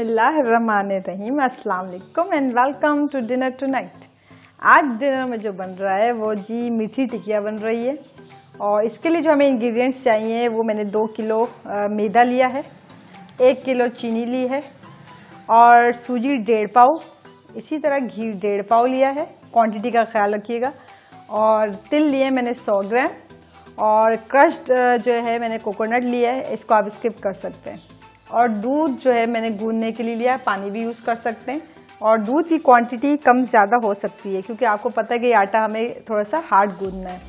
बिस्मिल्लाहिर्रहमानिर्रहीम, अस्सलाम वालेकुम and welcome to dinner tonight. आज डिनर में जो बन रहा है वो जी मीठी टिकिया बन रही है। और इसके लिए जो हमें इंग्रेडिएंट्स चाहिए वो मैंने 2 किलो मैदा लिया है, 1 किलो चीनी ली है और सूजी 1.5 पाव, इसी तरह घी 1.5 पाव लिया है। क्वांटिटी का ख्याल रखिएगा। और तिल लिए मैंने 100 ग्राम और क्रश्ड जो है मैंने कोकोनट लिया है, इसको आप स्किप कर सकते हैं। और दूध जो है मैंने गूंदने के लिए लिया है, पानी भी यूज़ कर सकते हैं। और दूध की क्वांटिटी कम ज़्यादा हो सकती है क्योंकि आपको पता है कि आटा हमें थोड़ा सा हार्ड गूंदना है।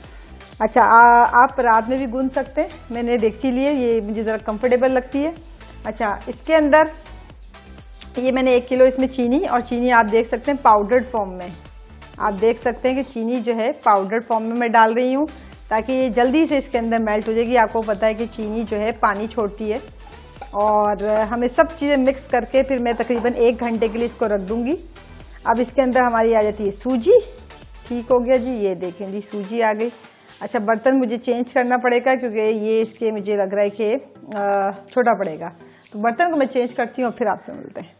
अच्छा, आप रात में भी गूंद सकते हैं। मैंने देख लिए, ये मुझे ज़रा कंफर्टेबल लगती है। अच्छा, इसके अंदर ये मैंने 1 किलो इसमें चीनी, और चीनी आप देख सकते हैं पाउडर्ड फॉर्म में। आप देख सकते हैं कि चीनी जो है पाउडर्ड फॉर्म में मैं डाल रही हूँ ताकि ये जल्दी से इसके अंदर मेल्ट हो जाएगी। आपको पता है कि चीनी जो है पानी छोड़ती है। और हमें सब चीज़ें मिक्स करके फिर मैं तकरीबन 1 घंटे के लिए इसको रख दूंगी। अब इसके अंदर हमारी आ जाती है सूजी। ठीक हो गया जी, ये देखें जी सूजी आ गई। अच्छा, बर्तन मुझे चेंज करना पड़ेगा क्योंकि ये इसके मुझे लग रहा है कि छोटा पड़ेगा, तो बर्तन को मैं चेंज करती हूँ और फिर आपसे मिलते हैं।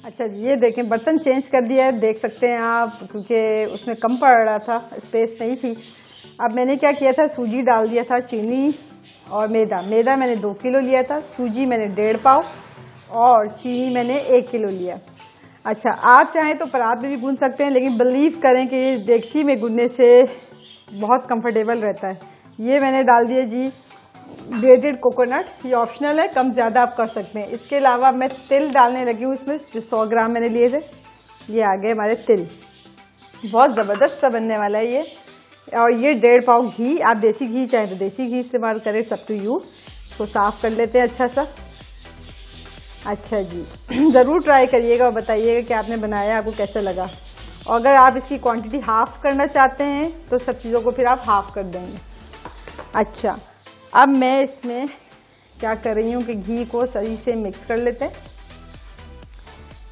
अच्छा जी, ये देखें बर्तन चेंज कर दिया है, देख सकते हैं आप, क्योंकि उसमें कम पड़ रहा था, स्पेस नहीं थी। अब मैंने क्या किया था, सूजी डाल दिया था, चीनी और मैदा मैंने 2 किलो लिया था, सूजी मैंने 1.5 पाव और चीनी मैंने 1 किलो लिया। अच्छा, आप चाहें तो परात में भी गूंद सकते हैं, लेकिन बिलीव करें कि देगची में गूंदने से बहुत कंफर्टेबल रहता है। ये मैंने डाल दिया जी ग्रेटेड कोकोनट, ये ऑप्शनल है, कम ज़्यादा आप कर सकते हैं। इसके अलावा मैं तिल डालने लगी हूँ इसमें, जो 100 ग्राम मैंने लिए थे। ये आ गए हमारे तिल, बहुत ज़बरदस्त सा बनने वाला है ये। और ये 1.5 पाव घी, आप देसी घी चाहे तो देसी घी इस्तेमाल करें, सब टू यू। इसको साफ़ कर लेते हैं अच्छा सा। अच्छा जी, ज़रूर ट्राई करिएगा और बताइएगा कि आपने बनाया, आपको कैसा लगा। और अगर आप इसकी क्वांटिटी हाफ़ करना चाहते हैं तो सब चीज़ों को फिर आप हाफ़ कर देंगे। अच्छा, अब मैं इसमें क्या कर रही हूँ कि घी को सही से मिक्स कर लेते हैं।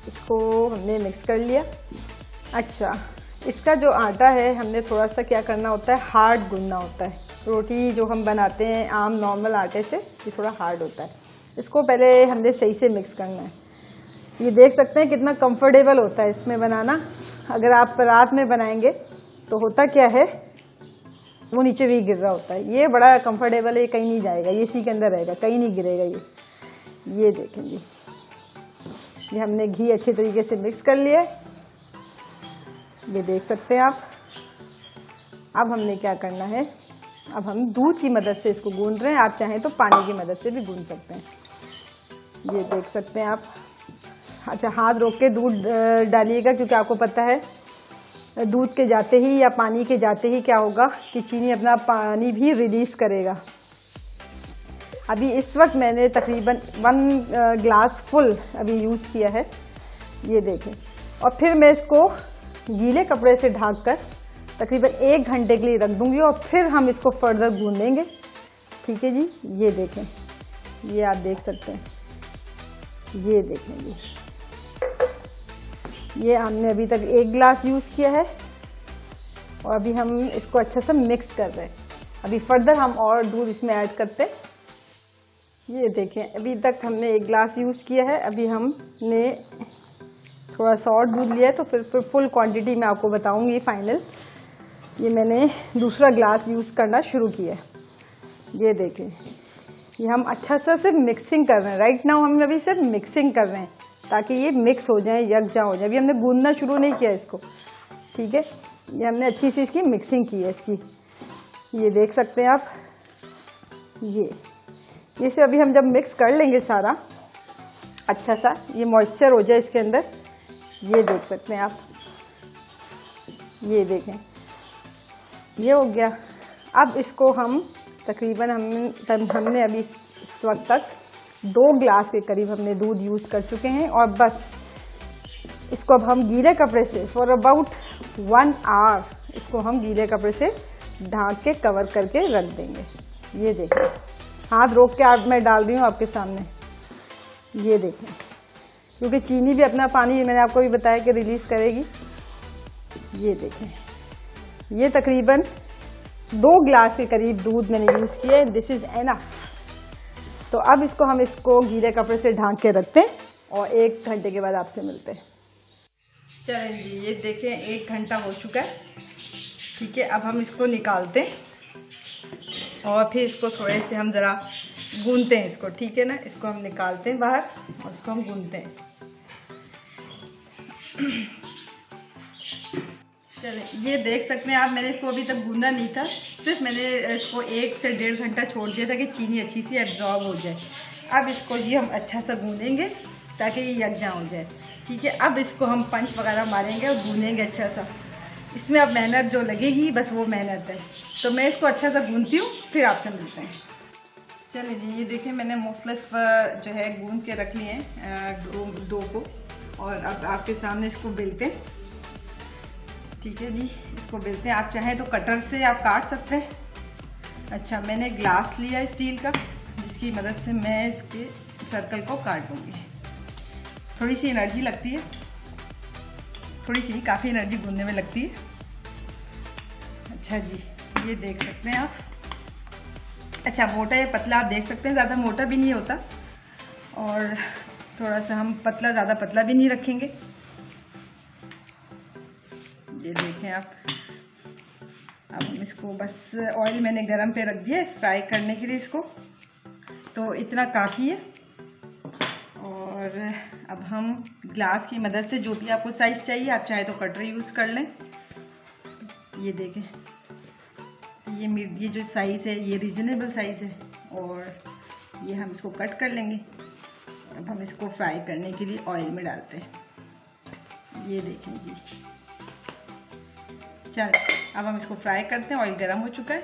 इसको हमने मिक्स कर लिया। अच्छा, इसका जो आटा है हमने थोड़ा सा क्या करना होता है, हार्ड गूंदना होता है। रोटी जो हम बनाते हैं आम नॉर्मल आटे से, ये थोड़ा हार्ड होता है। इसको पहले हमने सही से मिक्स करना है। ये देख सकते हैं कितना कंफर्टेबल होता है इसमें बनाना। अगर आप रात में बनाएंगे तो होता क्या है, वो नीचे भी गिर रहा होता है। ये बड़ा कंफर्टेबल है, ये कहीं नहीं जाएगा, ये इसी के अंदर रहेगा, कहीं नहीं गिरेगा ये देखेंगे। ये हमने घी अच्छे तरीके से मिक्स कर लिया, ये देख सकते हैं आप। अब हमने क्या करना है, अब हम दूध की मदद से इसको गूंद रहे हैं। आप चाहें तो पानी की मदद से भी गूंद सकते हैं, ये देख सकते हैं आप। अच्छा, हाथ रोक के दूध डालिएगा क्योंकि आपको पता है दूध के जाते ही या पानी के जाते ही क्या होगा कि चीनी अपना पानी भी रिलीज़ करेगा। अभी इस वक्त मैंने तकरीबन 1 ग्लास फुल अभी यूज़ किया है, ये देखें। और फिर मैं इसको गीले कपड़े से ढककर तकरीबन 1 घंटे के लिए रख दूंगी और फिर हम इसको फर्दर गूंदेंगे। ठीक है जी, ये देखें, ये आप देख सकते हैं, ये देखें जी। ये हमने अभी तक 1 ग्लास यूज़ किया है और अभी हम इसको अच्छा से मिक्स कर रहे हैं। अभी फर्दर हम और दूध इसमें ऐड करते हैं। ये देखें, अभी तक हमने 1 ग्लास यूज़ किया है, अभी हमने थोड़ा सा और दूध लिया है, तो फिर फुल क्वांटिटी मैं आपको बताऊंगी फाइनल। ये मैंने दूसरा ग्लास यूज़ करना शुरू किया है। ये देखें, ये हम अच्छा सा सिर्फ मिक्सिंग कर रहे हैं। राइट नाउ हम अभी सिर्फ मिक्सिंग कर रहे हैं ताकि ये मिक्स हो जाए, यकजा हो जाए। अभी हमने गूंदना शुरू नहीं किया इसको, ठीक है। ये हमने अच्छी सी इसकी मिक्सिंग की है इसकी, ये देख सकते हैं आप। ये से अभी हम जब मिक्स कर लेंगे सारा अच्छा सा, ये मॉइस्चर हो जाए इसके अंदर, ये देख सकते हैं आप। ये देखें, ये हो गया। अब इसको हम तकरीबन हमने अभी इस वक्त तक 2 ग्लास के करीब हमने दूध यूज़ कर चुके हैं। और बस इसको अब हम गीले कपड़े से फॉर अबाउट 1 आवर इसको हम गीले कपड़े से ढक के कवर करके रख देंगे। ये देखें, हाथ रोक के आप मैं डाल रही हूँ आपके सामने, ये देखें, क्योंकि चीनी भी अपना पानी मैंने आपको भी बताया कि रिलीज़ करेगी। ये देखें, ये तकरीबन 2 ग्लास के करीब दूध मैंने यूज़ किया है। This is enough. तो अब इसको हम गीले कपड़े से ढक के रखते हैं और 1 घंटे के बाद आपसे मिलते हैं। चलें जी, ये देखें 1 घंटा हो चुका है। ठीक है, अब हम इसको निकालते हैं और फिर इसको थोड़े से हम ज़रा गूंदते हैं इसको। ठीक है ना, इसको हम निकालते हैं बाहर और इसको हम गूंदते हैं। चलिए, ये देख सकते हैं आप, मैंने इसको अभी तक गूंदा नहीं था, सिर्फ मैंने इसको 1 से 1.5 घंटा छोड़ दिया था कि चीनी अच्छी सी एब्जॉर्ब हो जाए। अब इसको जी हम अच्छा सा गूंदेंगे ताकि ये यकजा हो जाए। ठीक है, अब इसको हम पंच वगैरह मारेंगे और गूंदेंगे अच्छा सा। इसमें अब मेहनत जो लगेगी बस वो मेहनत है। तो मैं इसको अच्छा सा गूंदती हूँ, फिर आपसे मिलते हैं। चलिए जी, ये देखें मैंने मुख्तलिफ जो है गूंद के रख लिए हैं डो को, और अब आपके सामने इसको बेलते हैं। ठीक है जी, इसको बेलते हैं। आप चाहें तो कटर से आप काट सकते हैं। अच्छा, मैंने ग्लास लिया स्टील का, जिसकी मदद से मैं इसके सर्कल को काट दूँगी। थोड़ी सी एनर्जी लगती है, थोड़ी सी काफ़ी एनर्जी गूंदने में लगती है। अच्छा जी, ये देख सकते हैं आप। अच्छा, मोटा या पतला आप देख सकते हैं, ज़्यादा मोटा भी नहीं होता और थोड़ा सा हम पतला, ज़्यादा पतला भी नहीं रखेंगे। ये देखें आप। अब हम इसको बस ऑयल मैंने गरम पे रख दिया फ्राई करने के लिए इसको, तो इतना काफ़ी है। और अब हम ग्लास की मदद से जो भी आपको साइज़ चाहिए, आप चाहे तो कटर यूज़ कर लें। ये देखें, ये जो साइज़ है ये रीज़नेबल साइज़ है और ये हम इसको कट कर लेंगे। अब हम इसको फ्राई करने के लिए ऑयल में डालते हैं। ये देखें जी। चल, अब हम इसको फ्राई करते हैं। ऑयल गर्म हो चुका है।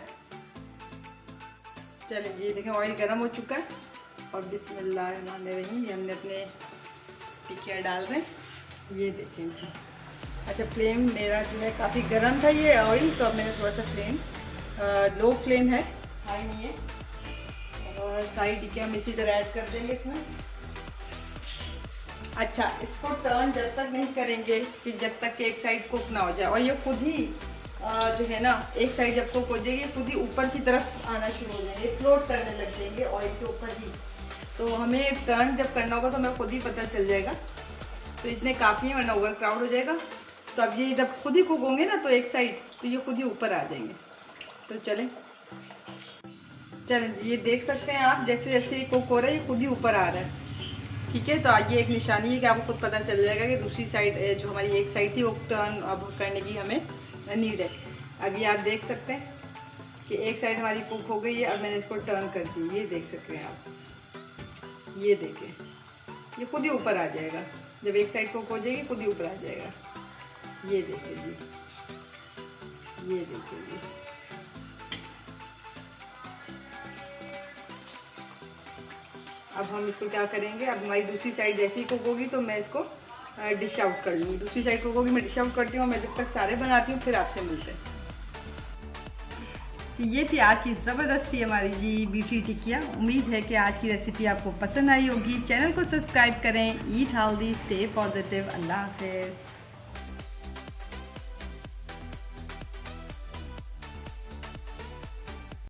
चलिए, ये देखें ऑयल गर्म हो चुका है और बिस्मिल्लाहिर्रहमानिर्रहीम ये हमने अपने टिकिया डाल रहे हैं। ये देखें जी। अच्छा, फ्लेम मेरा जो है काफ़ी गर्म था ये ऑयल, तो अब मैंने थोड़ा सा फ्लेम लो फ्लेम है, हाई नहीं है। और सारी टिकिया हम इसी तरह ऐड कर देंगे इसमें। अच्छा, इसको टर्न जब तक नहीं करेंगे कि जब तक कि एक साइड कुक ना हो जाए, और ये खुद ही जो है ना, एक साइड जब कुक हो जाएगी खुद ही ऊपर की तरफ आना शुरू हो जाएंगे, फ्लोट करने लग जाएंगे ऑयल के ऊपर ही। तो हमें टर्न जब करना होगा तो हमें खुद ही पता चल जाएगा। तो इतने काफ़ी है, वरना ओवर क्राउड हो जाएगा। तो अब ये जब खुद ही कुक होंगे ना, तो एक साइड, तो ये खुद ही ऊपर आ जाएंगे। तो चलें, ये देख सकते हैं आप, जैसे जैसे कुक हो रहा है ये खुद ही ऊपर आ रहा है। ठीक है, तो ये एक निशानी है कि आपको खुद पता चल जाएगा कि दूसरी साइड जो हमारी एक साइड थी वो टर्न अब करने की हमें नीड है। अब ये आप देख सकते हैं कि एक साइड हमारी कुक हो गई है। अब मैंने इसको टर्न कर दी, ये देख सकते हैं आप। ये देखें, ये खुद ही ऊपर आ जाएगा। जब एक साइड कुक हो जाएगी खुद ही ऊपर आ जाएगा। ये देखिए जी, ये देखिए जी। अब हम इसको क्या करेंगे, अब हमारी दूसरी साइड जैसे ही कुक होगी तो मैं इसको डिश आउट कर लूँगी। दूसरी साइड कुक होगी, मैं डिश आउट करती हूँ। मैं जब तक सारे बनाती हूँ फिर आपसे मिलते हैं। ये थी आज की ज़बरदस्ती हमारी जी मीठी टिकिया। उम्मीद है कि आज की रेसिपी आपको पसंद आई होगी। चैनल को सब्सक्राइब करें। Eat healthy, stay positive. अल्लाह हाफिज़।